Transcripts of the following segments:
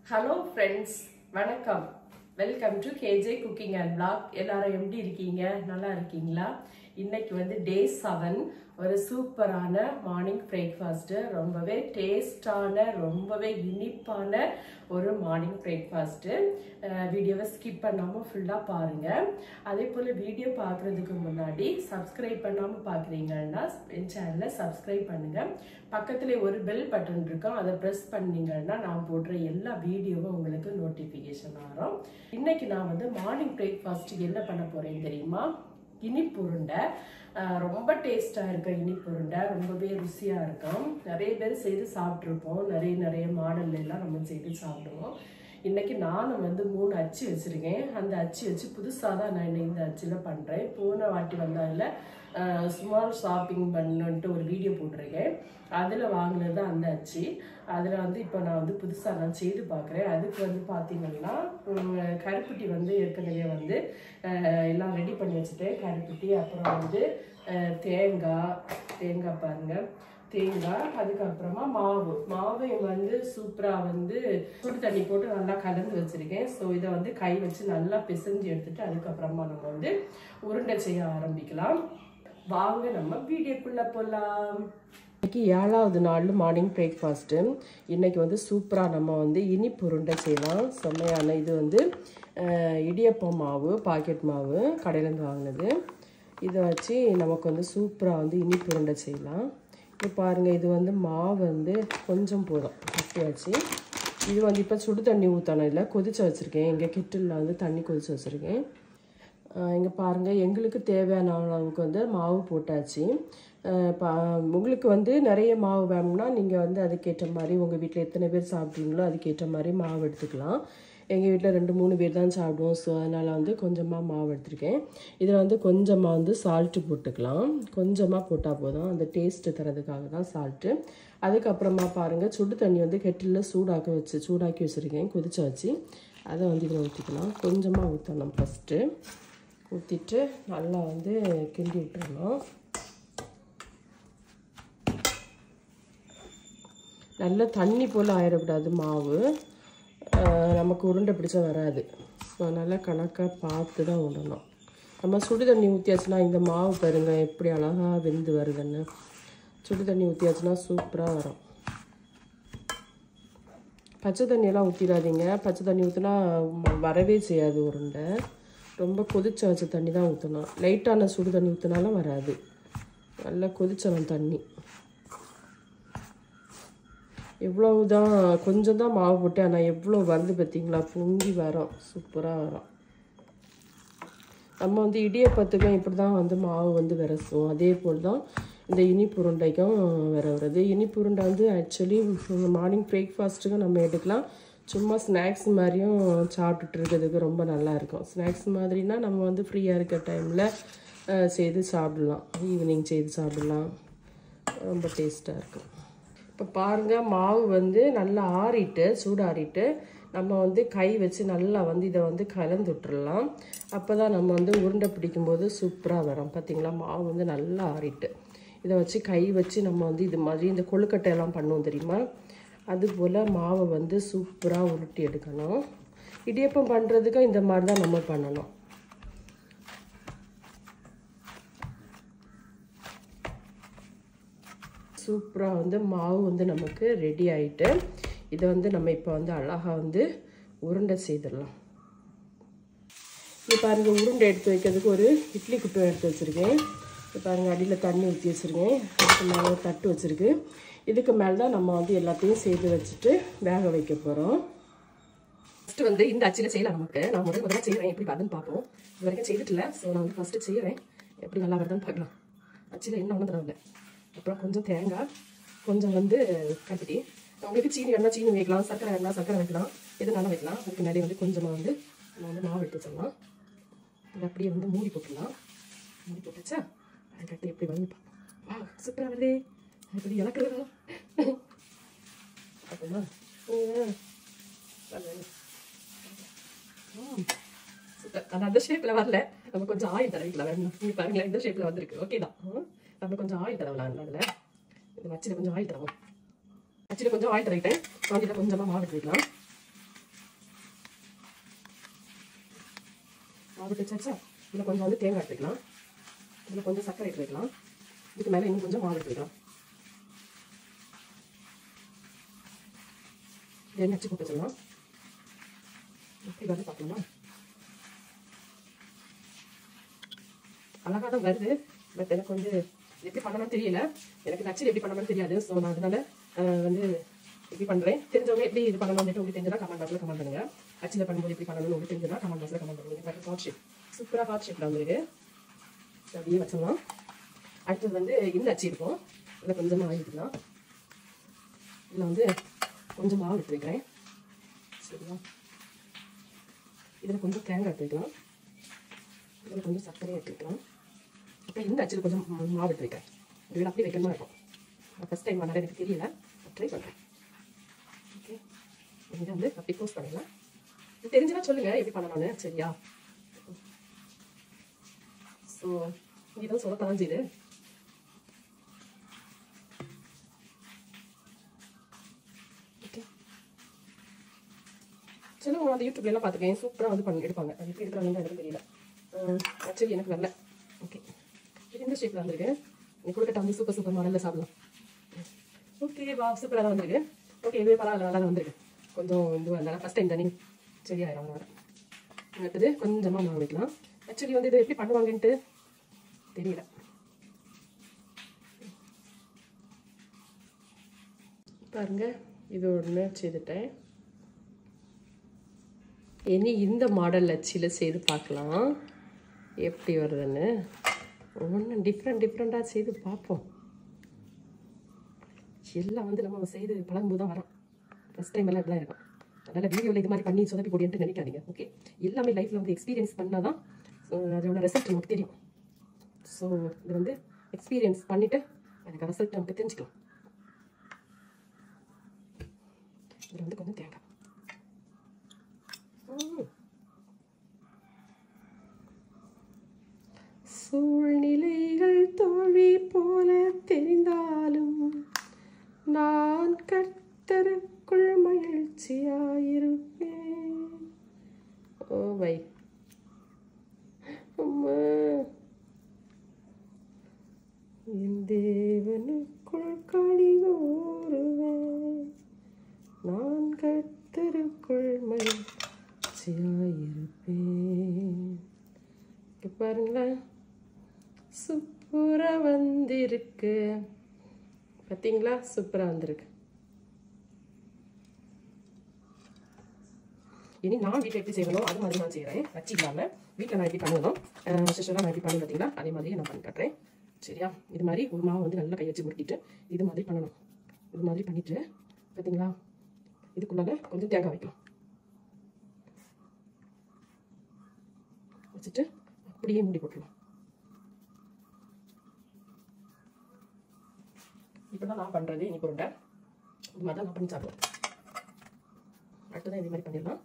Hello friends, வணக்கம். Welcome to KJ Cooking and Vlog. எல்லாரும் எப்படி இருக்கீங்க? நல்லா இருக்கீங்களா? இன்னைக்கு வந்து day 7 ஒரு சூப்பரான மார்னிங் பிரேக்ஃபாஸ்ட் ரொம்பவே டேஸ்டான ரொம்பவே இனிப்பான ஒரு மார்னிங் பிரேக்ஃபாஸ்ட் வீடியோவை ஸ்கிப் பண்ணாம ஃபுல்லா பாருங்க அதேபோல வீடியோ பார்க்கிறதுக்கு முன்னாடி Subscribe பண்ணாம பார்க்கறீங்கன்னா என் சேனலை Subscribe பண்ணுங்க பக்கத்துல ஒரு பெல் பட்டன் இருக்கும் அதை பிரஸ் பண்ணீங்கன்னா நான் போடுற எல்லா வீடியோவும் உங்களுக்கு நோட்டிஃபிகேஷன் வரும் இன்னைக்கு நான் வந்து மார்னிங் பிரேக்ஃபாஸ்ட் என்ன பண்ண போறேன் தெரியுமா இனிப்பு உருண்டை ரொம்ப டேஸ்டா இருக்கு இனிப்பு உருண்டை ரொம்பவே ருசியா இருக்கும் நிறைய பேர் செய்து சாப்பிட்டுருப்போம் நிறைய மாடல்ல எல்லாம் நம்ம செய்து சாப்பிடுவோம் இன்னைக்கு நானும் வந்து 3 அச்சு வச்சிருக்கேன் அந்த அச்சு வச்சு புதுசா தான் நான் இந்த அச்சுல பண்றேன் போன வாட்டி வந்தால ஸ்மால் ஷாப்பிங் பண்ணிட்டு ஒரு வீடியோ போட்டிருக்கேன் அதுல வாங்குனது அந்த அச்சு அதுல வந்து இப்போ நான் வந்து புதுசா நான் செய்து பார்க்கறேன் அதுக்கு வந்து பாத்தீங்கன்னா கருப்பட்டி வந்து ஏற்கனவே வந்து எல்லாம் ரெடி பண்ணி வச்சிட்டேன் கருப்பட்டி அப்புறம் வந்து தேங்காய் பாருங்க தேங்காய் அதுக்கு அப்புறமா மாவை வந்து சூப்பரா வந்து சுடு தண்ணி போட்டு நல்லா கலந்து வச்சிருக்கேன் சோ இத வந்து கை வச்சு நல்லா பிசைஞ்சு எடுத்துட்டு அதுக்கு அப்புறமா நம்ம வந்து உருண்டை செய்ய ஆரம்பிக்கலாம் வாங்க நம்ம வீடியோக்குள்ள போலாம் இன்னைக்கு 7வது நாள் மார்னிங் பிரேக்ஃபாஸ்ட் இன்னைக்கு வந்து சூப்பரா நம்ம வந்து இனிப்பு உருண்டை செய்யலாம் செம்மையான இது வந்து இடியப்பம் மாவு பாக்கெட் மாவு கடையில இருந்து வாங்குனது இத வச்சு நமக்கு வந்து சூப்பரா வந்து இனிப்பு உருண்டை செய்யலாம் இப்போ பாருங்க இது வந்து மாவு வந்து கொஞ்சம் போதும் கட்டியாச்சு இது வந்து இப்போ சுடு தண்ணி ஊத்தணும் இல்ல கொதிச்சு வச்சிருக்கேன் எங்க கிட்டல்ல வந்து தண்ணி கொதிச்சு வச்சிருக்கேன் இங்க பாருங்க எங்களுக்கு தேவையான அளவுக்கு வந்து மாவு போட்டாச்சு உங்களுக்கு வந்து நிறைய மாவு வேணும்னா நீங்க வந்து அதுக்கு ஏற்ற மாதிரி உங்க வீட்ல எத்தனை பேர் சாப்பிடுவீங்களோ அதுக்கு ஏற்ற மாதிரி மாவு எடுத்துக்கலாம் எங்க வீட்ல 2-3 பேர் தான் சாப்பிடுவோம் சோ அதனால வந்து கொஞ்சமா மாவு எடுத்துர்க்கேன் இதுல வந்து கொஞ்சமா வந்து salt போட்டுக்கலாம் கொஞ்சமா போட்டா போதும் அந்த டேஸ்ட் தரதுக்காக தான் salt அதுக்கு அப்புறமா பாருங்க சுடு தண்ணி வந்து கெட்டில்ல சூடாக்கி வச்சிருக்கேன் கொதிச்சு வச்சு அத வந்து இதுல ஊத்திக்கலாம் கொஞ்சமா ஊத்தணும் ஃபர்ஸ்ட் ஊத்திட்டு நல்லா வந்து கிண்டி விட்டுறணும் நல்ல தண்ணி போல ஆயிரக்கூடாது மாவு நமக்கு உருண்டை பிடிச்ச வராது ஸோ நல்லா கணக்காக பார்த்து தான் விடணும் நம்ம சுடு தண்ணி ஊற்றியாச்சுன்னா இந்த மாவு பாருங்க எப்படி அழகாக வெந்து வருதுன்னு சுடு தண்ணி ஊற்றியாச்சுன்னா சூப்பராக வரும் பச்சை தண்ணியெல்லாம் ஊற்றிடாதீங்க பச்சை தண்ணி ஊற்றினா வரவே செய்யாது உருண்டை ரொம்ப கொதிச்ச வச்ச தண்ணி தான் ஊற்றணும் லைட்டான சுடு தண்ணி ஊற்றினாலும் வராது நல்லா கொதிச்சணும் தண்ணி எவ்வளவுதான் கொஞ்சம் தான் மாவு போட்டு ஆனால் எவ்வளோ வருது பார்த்தீங்களா பொங்கி வரும் சூப்பராக வரும் நம்ம வந்து இடியப்பத்துக்கும் இப்படி தான் வந்து மாவு வந்து விரசும் அதே போல் தான் இந்த இனிப்பு உருண்டைக்கும் வருது இனிப்பு உருண்டை வந்து ஆக்சுவலி மார்னிங் பிரேக்ஃபாஸ்ட்டுக்கும் நம்ம எடுக்கலாம் சும்மா ஸ்நாக்ஸ் மாதிரியும் சாப்பிட்டுட்டு இருக்கிறதுக்கு ரொம்ப நல்லா இருக்கும் ஸ்நாக்ஸ் மாதிரினா நம்ம வந்து ஃப்ரீயாக இருக்க டைமில் செய்து சாப்பிடலாம் ஈவினிங் செய்து சாப்பிடலாம் ரொம்ப டேஸ்ட்டாக இருக்கும் இப்போ பாருங்கள் மாவு வந்து நல்லா சூடாறிட்டு நம்ம வந்து கை வச்சு நல்லா வந்து இதை வந்து கலந்து விட்டுறலாம் அப்போ தான் நம்ம வந்து உருண்டை பிடிக்கும்போது சூப்பராக வரும் பார்த்தீங்களா மாவு வந்து நல்லா ஆறிட்டு இதை வச்சு கை வச்சு நம்ம வந்து இது மாதிரி இந்த கொழுக்கட்டையெல்லாம் பண்ணுவோம் தெரியுமா அதுபோல் மாவை வந்து சூப்பராக உருட்டி எடுக்கணும் இடியப்பம் பண்ணுறதுக்கு இந்த மாதிரி தான் நம்ம பண்ணணும் சூப்பராக வந்து மாவு வந்து நமக்கு ரெடி ஆகிட்டு இதை வந்து நம்ம இப்போ வந்து அழகாக வந்து உருண்டை செய்திடலாம் இப்போ பாருங்க உருண்டை எடுத்து வைக்கிறதுக்கு ஒரு இட்லி குட்டை எடுத்து வச்சுருக்கேன் இப்போ பாருங்கள் அடியில் தண்ணி ஊற்றி வச்சுருக்கேன் அதுக்கு மேலே ஒரு தட்டு வச்சுருக்கு இதுக்கு மேலே தான் நம்ம வந்து எல்லாத்தையும் செய்து வச்சுட்டு வேக வைக்க போகிறோம் ஃபஸ்ட்டு வந்து இந்த அச்சில் செய்யலாம் நமக்கு நான் முதல்ல செய்வேன் எப்படி வருதுன்னு பார்ப்போம் இது வரைக்கும் செய்துட்டுல ஸோ நான் வந்து ஃபஸ்ட்டு செய்கிறேன் எப்படி நல்லா வருதுன்னு பார்க்கலாம் அச்சில் என்ன ஒன்றும் தரவில்லை அப்புறம் கொஞ்சம் தேங்காய் கொஞ்சம் வந்து கருப்பட்டி உங்களுக்கு சீனி வேணா சீனி வைக்கலாம் சர்க்கரை வேணா சர்க்கரை வைக்கலாம் எதுனாலும் வைக்கலாம் அதுக்கு முன்னாடி வந்து கொஞ்சமாக வந்து நம்ம வந்து மாவு எடுத்து வச்சிடலாம் இது அப்படியே வந்து மூடி போட்டுடலாம் மூடி போட்டுச்சா அது கட்டி எப்படி வந்து பார்ப்போம் சூப்பராக வருதே எப்படி இலக்குறதா பார்ப்போமா சூப்பர் ஆனால் அந்த ஷேப்பில் வரல நம்ம கொஞ்சம் ஆயில் தடவிக்கலாம் வேணும் நீங்கள் பாருங்களேன் இந்த ஷேப்பில் வந்துருக்கு ஓகே தான் நம்ம கொஞ்சம் ஆயில் தடவலாம் அதில் இந்த அச்சில் கொஞ்சம் ஆயில் தடவும் அச்சில் கொஞ்சம் ஆயில் தடவிட்டேன் அதில் கொஞ்சமாக மாவு எடுத்து வைக்கலாம் மாவு வச்சாச்சா இதில் கொஞ்சம் வந்து தேங்காய் எடுத்துக்கலாம், இதில் கொஞ்சம் சர்க்கரை எடுத்து வைக்கலாம், இதுக்கு மேலே இன்னும் கொஞ்சம் மாவு எடுத்து வைக்கலாம். இதை நச்சு போட்டு வச்சிடலாம். எப்படி வருது பார்க்கலாமா? அழகாக தான் வருது. பட் எனக்கு வந்து எப்படி பண்ணணும்னு தெரியல, எனக்கு நச்சு எப்படி பண்ணணும்னு தெரியாது. ஸோ நான் அதனால வந்து எப்படி பண்ணுறேன். தெரிஞ்சவங்க எப்படி இது பண்ணணும் உங்களுக்கு தெரிஞ்சதா கமெண்ட் பாக்ஸில் கமெண்ட் பண்ணுங்க. அச்சில் பண்ணும்போது எப்படி பண்ணணும்னு உங்களுக்கு தெரிஞ்சதா கமெண்ட் பாக்ஸில் கமெண்ட் பண்ணுங்க. ஹாட் ஷேப் சூப்பராக ஹாட் ஷேப்பில் வந்துருக்கு. அப்படியே வச்சிடலாம். அடுத்தது வந்து இந்த அச்சு இருக்கும், இதில் கொஞ்சமாக ஆகிட்டுலாம். இதில் வந்து கொஞ்சம் மாவு எடுத்து வைக்கிறேன். சரியா? இதில் கொஞ்சம் தேங்காய் எடுத்து வைக்கலாம், இதில் கொஞ்சம் சர்க்கரை எடுத்து வைக்கலாம். அப்புறம் இந்த அச்சில் கொஞ்சம் மாவு எடுத்து வைக்கிறேன். இதில் அப்படி வைக்கணுமா இருக்கும். ஃபஸ்ட் டைம் பண்ணால் எனக்கு தெரியல, ட்ரை பண்ணுறேன். ஓகே, இதை வந்து அப்படி போஸ்ட் பண்ணிடலாம். தெரிஞ்சுன்னா சொல்லுங்கள் எப்படி பண்ணணும்னு. சரியா? ஸோ இதுதான் சொல்லத்தான் செய்யுது. ஓகே, சொல்லுங்க. அந்த யூடியூப்லாம் பார்த்துக்கேன், சூப்பராக வந்து பண்ணி எடுப்பாங்க. அது எப்படி எடுக்கிறாங்கன்னு எனக்கு தெரியல. ஆக்சுவலி எனக்கு வரல. ஓகே, இது இந்த ஷேப்பில் வந்துருக்கு. நீ கொடுக்கட்ட வந்து சூப்பர் சூப்பர் மாடலில் சாப்பிடலாம். ஓகே, வா, சூப்பராக தான் வந்துருக்கு. ஓகே, இதுவே பரவாயில்ல, நல்லா தான் வந்துருக்கு. கொஞ்சம் இது வந்தாலும் ஃபஸ்ட் டைம் தானே, சரியாயிரும். வர அடுத்தது கொஞ்சமாக மாவு வைக்கலாம். ஆக்சுவலி வந்து இது எப்படி பண்ணுவாங்கன்ட்டு தெரியல. பாருங்க, இது ஒன்று செய்துட்டேன். இனி இந்த மாடல் அச்சில் செய்து பார்க்கலாம் எப்படி வருதுன்னு. ஒன்று டிஃப்ரெண்ட்டாக செய்து பார்ப்போம். எல்லாம் வந்து நம்ம செய்து பழகும்போது தான் வரோம். ஃபஸ்ட் டைம் எல்லாம் இப்படிலாம் இருக்கும். அதனால் வீடியோவில் இது மாதிரி பண்ணி சொதப்பி போடின்ட்டு நினைக்காதீங்க. ஓகே, எல்லாமே லைஃப்பில் வந்து எக்ஸ்பீரியன்ஸ் பண்ணால் தான் அதோட ரிசல்ட் நமக்கு தெரியும். ஸோ இது வந்து எக்ஸ்பீரியன்ஸ் பண்ணிவிட்டு எனக்கு ரிசல்ட் நமக்கு தெரிஞ்சுக்கலாம். இதில் வந்து கொஞ்சம் தேங்காய். சூழ்நிலைகள் தோழி போல தெரிந்தாலும் நான் கர்த்தருக்குள் மகிழ்ச்சியாயிருப்பேன். ஓ வை அம்மா, என் தேவனுக்குள் களி கூறுவேன், நான் கர்த்தருக்குள் மகிழ்ச்சியாயிருப்பேன். இங்கே பாருங்களேன், சூப்பராக வந்திருக்கு. பார்த்தீங்களா? சூப்பராக வந்திருக்கு. இனி நான் வீட்டில் எப்படி செய்யணும் அது மாதிரி நான் செய்கிறேன். வச்சு இல்லாமல் வீட்டில் நான் எப்படி பண்ணணும், சிஸ்டராக நான் எப்படி பண்ணி பார்த்தீங்களா, அதே மாதிரி நான் பண்ணி காட்டுறேன். சரியா? இது மாதிரி ஒரு மாவு வந்து நல்லா கை வச்சு முறுக்கிட்டு இது மாதிரி பண்ணணும். இது மாதிரி பண்ணிவிட்டு பார்த்தீங்களா, இதுக்குள்ளால கொஞ்சம் தேங்காய் வைக்கலாம். வச்சுட்டு அப்படியே மூடி போட்டுருலாம். இப்போ தான் நான் பண்ணுறது இனிப்பு உருண்டை. இது மாதிரி தான் நான் பண்ணி சாப்பிடுவேன். அடுத்ததான் இதே மாதிரி பண்ணிடலாம்.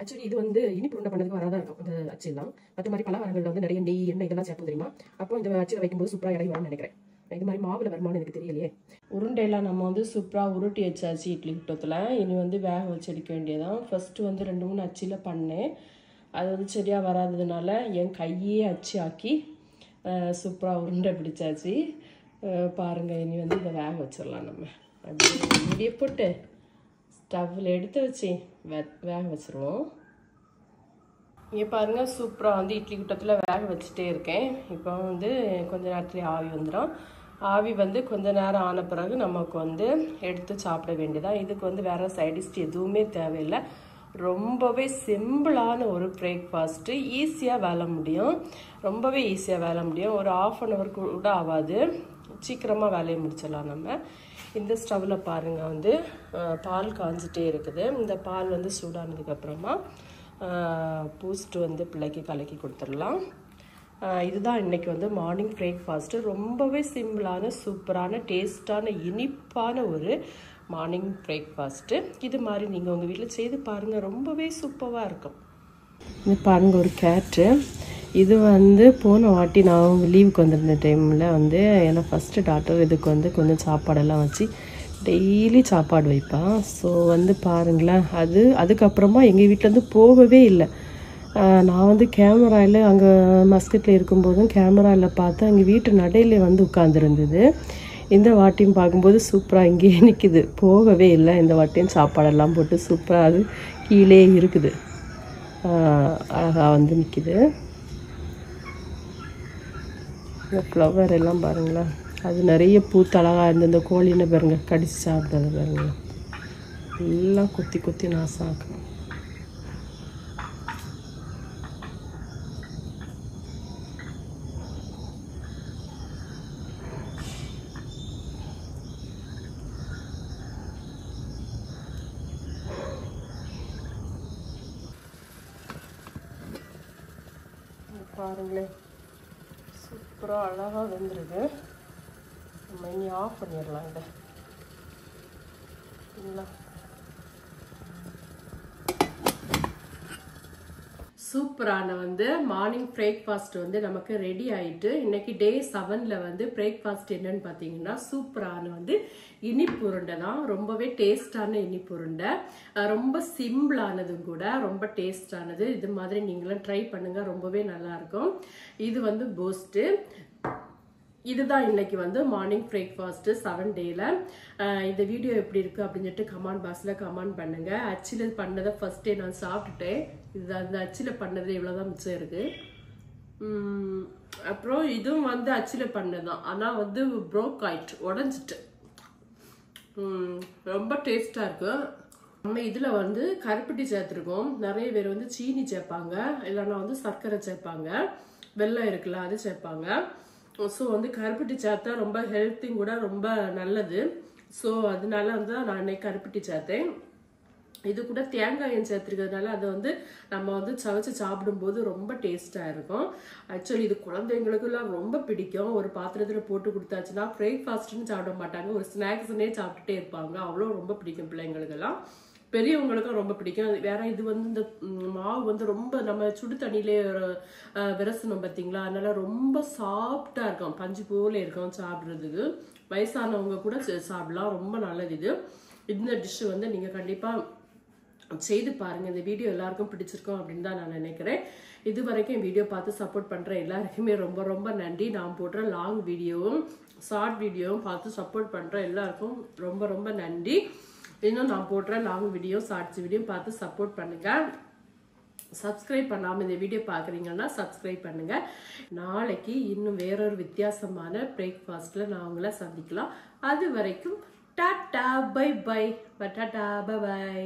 ஆக்சுவலி இது வந்து இனிப்பு உருண்டை பண்ணதுக்கு வராதான் இருக்கும் இந்த அச்சிலாம். மற்ற மாதிரி பலகாரங்களில் வந்து நிறைய நெய் எண்ணெய் இதெல்லாம் சேர்ப்போம் தெரியுமா. அப்போ இந்த அச்சில் வைக்கும்போது சூப்பராக இறங்கி வரும்னு நினைக்கிறேன். இது மாதிரி மாவில் வருமானு எனக்கு தெரியலையே. உருண்டையெல்லாம் நம்ம வந்து சூப்பராக உருட்டி வச்சாச்சு இட்லி குட்டத்தில். இனி வந்து வேக வச்சு எடுக்க வேண்டியதான். ஃபஸ்ட்டு வந்து 2-3 அச்சில் பண்ணேன். அது வந்து சரியாக வராததுனால என் கையே அச்சு ஆக்கி சூப்பராக உருண்டை பிடிச்சாச்சு. பாருங்கள், இனி வந்து இதை வேக வச்சிடலாம். நம்ம அப்படியே மூடியை போட்டு ஸ்டவ்வில் எடுத்து வச்சு வேக வச்சுருவோம். இங்கே பாருங்கள், சூப்பராக வந்து இட்லி குட்டத்தில் வேக வச்சுட்டே இருக்கேன். இப்போ வந்து கொஞ்ச நேரத்துலேயே ஆவி வந்துடும். ஆவி வந்து கொஞ்ச நேரம் ஆன பிறகு நமக்கு வந்து எடுத்து சாப்பிட வேண்டியதான். இதுக்கு வந்து வேறு சைடிஷ் எதுவுமே தேவையில்லை. ரொம்பவே சிம்பிளான ஒரு பிரேக்ஃபாஸ்ட்டு. ஈஸியாக வேலை முடியும், ரொம்பவே ஈஸியாக வேலை முடியும். ஒரு 1/2 hour கூட ஆகாது, சீக்கிரமாக வேலையை முடிச்சிடலாம். நம்ம இந்த ஸ்டவ்வில் பாருங்கள் வந்து பால் காஞ்சிட்டே இருக்குது. இந்த பால் வந்து சூடானதுக்கப்புறமா பூஸ்ட் வந்து பிள்ளைக்கு கலக்கி கொடுத்துடலாம். இதுதான் இன்றைக்கி வந்து மார்னிங் பிரேக்ஃபாஸ்ட்டு. ரொம்பவே சிம்பிளான சூப்பரான டேஸ்டான இனிப்பான ஒரு மார்னிங் பிரேக்ஃபாஸ்ட்டு. இது மாதிரி நீங்கள் உங்கள் வீட்டில் செய்து பாருங்கள், ரொம்பவே சூப்பராக இருக்கும். இது பாருங்கள், ஒரு கேட்டு. இது வந்து போன வாட்டி நான் லீவுக்கு வந்திருந்த டைமில் வந்து ஏன்னா ஃபஸ்ட்டு டாக்டர் இதுக்கு வந்து கொஞ்சம் சாப்பாடெல்லாம் வச்சு டெய்லி சாப்பாடு வைப்பான். ஸோ வந்து பாருங்களேன், அதுக்கப்புறமா எங்கள் வீட்டிலேருந்து போகவே இல்லை. நான் வந்து கேமராவில் அங்கே மஸ்கட்டில் இருக்கும்போதும் கேமராவில் பார்த்தேன் அங்கே வீட்டு நடையில் வந்து உட்காந்துருந்தது. இந்த வாட்டியும் பார்க்கும்போது சூப்பராக இங்கேயே நிற்கிது, போகவே இல்லை. இந்த வாட்டியும் சாப்பாடெல்லாம் போட்டு சூப்பராக அது கீழே இருக்குது, அழகாக வந்து நிற்கிது. இந்த ஃப்ளவர் எல்லாம் பாருங்களேன், அது நிறைய பூத்தழகாக இருந்து இந்த கோழின்னு பாருங்க கடிச்சு சாப்பிட்றது பாருங்க, எல்லாம் கொத்தி கொத்தி நாசாக்கும். பாருங்களேன் சூப்பராக அழகாக வந்துருக்கு. நம்ம இனி ஆஃப் பண்ணிடலாம் இதை. சரிங்களா, சூப்பரான வந்து மார்னிங் பிரேக்ஃபாஸ்ட் வந்து நமக்கு ரெடி ஆயிட்டு. இன்னைக்கு டே 7ல் வந்து பிரேக்ஃபாஸ்ட் என்னன்னு பார்த்தீங்கன்னா சூப்பரான வந்து இனிப்பு உருண்டை தான். ரொம்பவே டேஸ்டான இனிப்பு உருண்டை, ரொம்ப சிம்பிளானதும் கூட, ரொம்ப டேஸ்டானது. இது மாதிரி நீங்களும் ட்ரை பண்ணுங்க, ரொம்பவே நல்லா இருக்கும். இது வந்து பூஸ்ட். இதுதான் இன்னைக்கு வந்து மார்னிங் பிரேக்ஃபாஸ்ட் 7 டேல. இந்த வீடியோ எப்படி இருக்கு அப்படின்னு சொல்லிட்டு கமெண்ட் பாக்ஸ்ல கமெண்ட் பண்ணுங்க. அச்சில் பண்ணதை ஃபர்ஸ்ட் டே நான் சாப்பிட்டுட்டேன். இது அந்த அச்சில் பண்ணது இவ்வளவுதான் மிச்சம் இருக்கு. அப்புறம் இதுவும் வந்து அச்சில் பண்ணதான், ஆனா வந்து ப்ரோக் ஆயிட்டு, உடஞ்சிட்டு. ரொம்ப டேஸ்டா இருக்கு. நம்ம இதுல வந்து கருப்பட்டி சேர்த்துருக்கோம். நிறைய பேர் வந்து சீனி சேர்ப்பாங்க, இல்லைன்னா வந்து சர்க்கரை சேர்ப்பாங்க, வெல்லம் இருக்குல்ல அது சேர்ப்பாங்க. ஸோ வந்து கருப்பட்டி சேர்த்தா ரொம்ப ஹெல்த்திங் கூட, ரொம்ப நல்லது. ஸோ அதனால வந்து நான் இன்னைக்கு கருப்பட்டி சேர்த்தேன். இது கூட தேங்காயும் சேர்த்துருக்கிறதுனால அதை வந்து நம்ம வந்து சவைச்சு சாப்பிடும்போது ரொம்ப டேஸ்டாக இருக்கும். ஆக்சுவலி இது குழந்தைங்களுக்குலாம் ரொம்ப பிடிக்கும். ஒரு பாத்திரத்தில் போட்டு கொடுத்தாச்சுன்னா பிரேக்ஃபாஸ்ட்னு சாப்பிட மாட்டாங்க, ஒரு ஸ்நாக்ஸ்னே சாப்பிட்டுட்டே இருப்பாங்க. அவ்வளோ ரொம்ப பிடிக்கும் பிள்ளைங்களுக்கெல்லாம், பெரியவங்களுக்கும் ரொம்ப பிடிக்கும். வேற இது வந்து இந்த மாவு வந்து ரொம்ப நம்ம சுடு தண்ணியிலே விரசணும் பார்த்தீங்களா, அதனால ரொம்ப சாஃப்டா இருக்கும், பஞ்சு போல இருக்கும் சாப்பிட்றதுக்கு. வயசானவங்க கூட சாப்பிடலாம், ரொம்ப நல்லது இது. இந்த டிஷ் வந்து நீங்க கண்டிப்பா செய்து பாருங்க. இந்த வீடியோ எல்லாருக்கும் பிடிச்சிருக்கும் அப்படின்னு தான் நான் நினைக்கிறேன். இது வரைக்கும் வீடியோ பார்த்து சப்போர்ட் பண்ற எல்லாருக்குமே ரொம்ப ரொம்ப நன்றி. நான் போடுற லாங் வீடியோவும் ஷார்ட் வீடியோவும் பார்த்து சப்போர்ட் பண்ற எல்லாருக்கும் ரொம்ப ரொம்ப நன்றி. இன்னும் நான் போடுற லாங் வீடியோ ஷார்ட்ஸ் வீடியோ பார்த்து சப்போர்ட் பண்ணுங்க. சப்ஸ்கிரைப் பண்ணாம இந்த வீடியோ பாக்குறீங்கன்னா சப்ஸ்கிரைப் பண்ணுங்க. நாளைக்கு இன்னும் வேறொரு வித்தியாசமான பிரேக்ஃபாஸ்ட்ல நான் உங்களை சந்திக்கலாம். அது வரைக்கும் tata bye bye. Tata bye by.